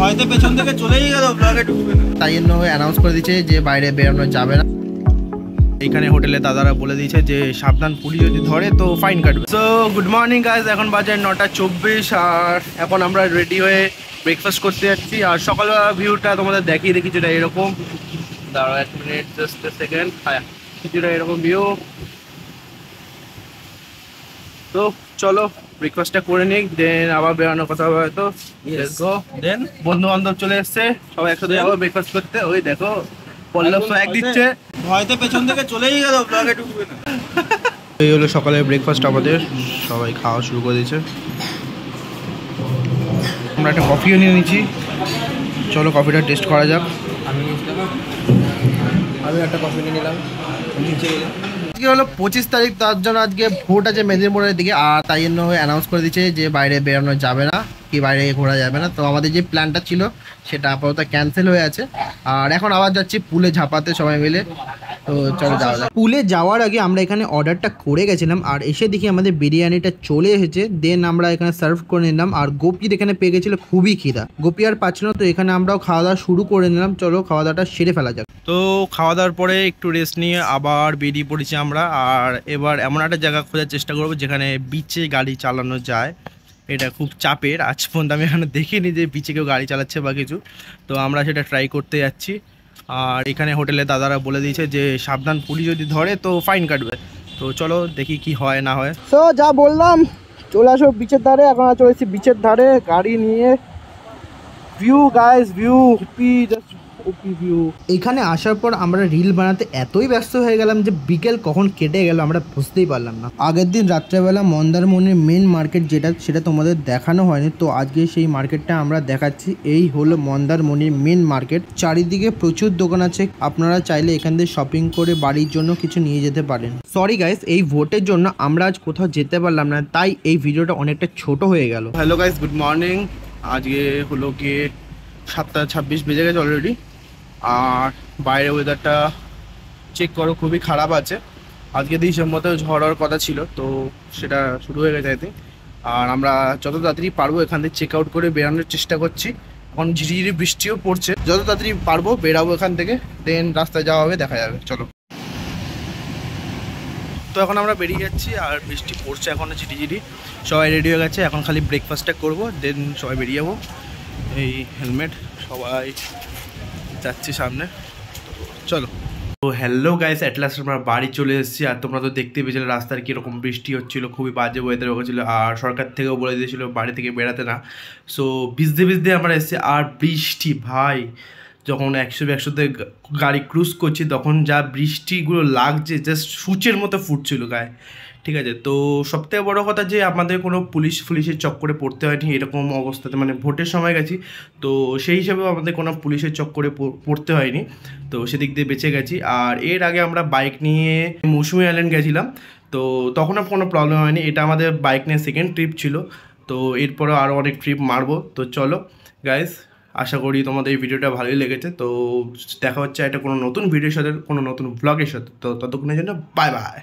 হয়তো পেছন থেকে চলেই গেল, ব্লগে ঢুকবে না, তাই জন্য অ্যানাউন্স করে দিয়েছে যে বাইরে বেরোনো যাবে না। এইখানে হোটেলে দাদারা বলে দিয়েছে যে সাবধান, পুলিশ যদি ধরে তো ফাইন কাটবে। সো গুড মর্নিং গাইজ, এখন বাজে 9:24 আর এখন আমরা রেডি হয়ে ব্রেকফাস্ট করতে যাচ্ছি। আর সকালবেলা ভিউটা তোমাদের দেখিয়ে দেখি, যেটা এরকম, দাঁড়াও 1 মিনিট, জাস্ট এ সেকেন্ড। হ্যাঁ, কিছুটা এরকম ভিউ। তো চলো ব্রেকফাস্টটা করে নিই, দেন আবার বেরোনোর কথা হবে হয়তো। দেন বন্ধু বান্ধব চলে এসছে, সবাই একসাথে যাবো ব্রেকফাস্ট করতে। ওই দেখো পল্লব সোয়াগ দিচ্ছে, ভয়তে পেছন থেকে চলেই গেল, ব্লগে ঢুকবে না। এই হলো সকালের ব্রেকফাস্ট আমাদের, সবাই খাওয়া শুরু করে দিয়েছে। আমরা একটা কফিও নিয়ে নিচ্ছি, চলো কফিটা টেস্ট করা যাক। আমি একটা কফি নিয়ে নিলাম। আজকে হলো 25 তারিখ, তার জন্য আজকে ভোট আছে মেদিনীপুরের দিকে, আর তাই জন্য অ্যানাউন্স করে দিচ্ছে যে বাইরে বেরোনো যাবে না, কি বাইরে ঘোরা যাবে না। তো আমাদের যে প্ল্যানটা ছিল সেটা আপাতত ক্যান্সেল হয়ে আছে, আর এখন আবার যাচ্ছি পুলে ঝাপাতে সবাই মিলে। তো চলো যাওয়া যাক। পুলে যাওয়ার আগে আমরা এখানে অর্ডারটা করে গেছিলাম, আর এসে দেখি আমাদের বিরিয়ানিটা চলে এসেছে। দেন আমরা এখানে সার্ভ করে নিলাম, আর গোপির এখানে পেয়ে গেছিলো খুবই খিদা, গোপি আর পাচ্ছিল না। তো এখানে আমরাও খাওয়া দাওয়া শুরু করে নিলাম, চলো খাওয়া দাওয়াটা সেরে ফেলা যাক। তো খাওয়া দাওয়ার পরে একটু রেস্ট নিয়ে আবার বেরিয়ে পড়েছি আমরা, আর এবার এমন একটা জায়গা খোঁজার চেষ্টা করবো যেখানে বিচে গাড়ি চালানো যায়। এটা খুব চাপের, আজ পর্যন্ত আমি এখানে দেখিনি যে বিচে কেউ গাড়ি চালাচ্ছে বা কিছু। তো আমরা সেটা ট্রাই করতে যাচ্ছি, আর এখানে হোটেলে দাদারা বলে দিয়েছে যে সাবধান, পুলিশ যদি ধরে তো ফাইন কাটবে। তো চলো দেখি কি হয় না হয়। তো যা বললাম, চলে আসো বিচের ধারে। এখন চলে এসেছি বিচের ধারে গাড়ি নিয়ে। View guys, view just view. এখানে আসার পর আমরা রিল বানাতে এতই ব্যস্ত হয়ে গেলাম যে বিকেল কখন কেটে গেল আমরা বুঝতেই পারলাম না। আগের দিন রাত্রেবেলা মন্দারমনির মেন মার্কেট যেটা, সেটা তোমাদের দেখানো হয়নি, তো আজকে সেই মার্কেটটা আমরা দেখাচ্ছি। এই হলো মন্দারমনির মেন মার্কেট, চারিদিকে প্রচুর দোকান আছে, আপনারা চাইলে এখান থেকে শপিং করে বাড়ির জন্য কিছু নিয়ে যেতে পারেন। সরি গাইস, এই ভোটের জন্য আমরা আজ কোথাও যেতে পারলাম না, তাই এই ভিডিওটা অনেকটা ছোট হয়ে গেল। Hello guys, good morning. আজকে হলো গিয়ে 7:26 বেজে গেছে অলরেডি, আর বাইরে ওয়েদারটা চেক করো, খুবই খারাপ আছে। আজকে ডিসেম্বরে ঝড় হওয়ার কথা ছিল, তো সেটা শুরু হয়ে গেছে আই থিঙ্ক। আর আমরা যত তাড়াতাড়ি পারবো এখান থেকে চেক আউট করে বেরানোর চেষ্টা করছি। এখন ঝিরিঝিরি বৃষ্টিও পড়ছে, যত তাড়াতাড়ি পারবো বেরাবো এখান থেকে, দেন রাস্তায় যাওয়া হবে, দেখা যাবে। চলো। তো এখন আমরা বেরিয়ে যাচ্ছি, আর বৃষ্টি পড়ছে এখনও ঝিরিঝিরি। সবাই রেডি হয়ে গেছে, এখন খালি ব্রেকফাস্টটা করবো, দেন সবাই বেরিয়ে যাবো। এই হেলমেট, সবাই যাচ্ছি সামনে, চলো। তো হ্যালো গাইস, অ্যাট লাস্ট আমরা বাড়ি চলে এসেছি। আর তোমরা তো দেখতে পেয়েছিলে রাস্তার কীরকম বৃষ্টি হচ্ছিলো, খুবই বাজে ওয়েদার হয়েছিলো, আর সরকার থেকেও বলে দিয়েছিলো বাড়ি থেকে বেরাতে না। সো ভিজতে ভিজতে আমরা এসেছি, আর বৃষ্টি ভাই, যখন 100-100তে গাড়ি ক্রুজ করছি তখন যা বৃষ্টিগুলো লাগছে, জাস্ট সূচের মতো ফুটছিল গায়ে। ঠিক আছে, তো সবথেকে বড়ো কথা যে আমাদের কোনো পুলিশের চক্করে পড়তে হয়নি এরকম অবস্থাতে, মানে ভোটের সময় গেছি, তো সেই হিসাবেও আমাদের কোনো পুলিশের চক্করে পড়তে হয়নি, তো সেদিক দিয়ে বেঁচে গেছি। আর এর আগে আমরা বাইক নিয়ে মৌসুমী আইল্যান্ড গেছিলাম, তো তখনও কোনো প্রবলেম হয়নি। এটা আমাদের বাইক নিয়ে সেকেন্ড ট্রিপ ছিল, তো এরপরেও আরও অনেক ট্রিপ মারবো। তো চলো গাইস, আশা করি তোমাদের এই ভিডিওটা ভালোই লেগেছে। তো দেখা হচ্ছে একটা কোনো নতুন ভিডিওর সাথে, কোনো নতুন ব্লগের সাথে। তো ততক্ষণের জন্য বাই বাই।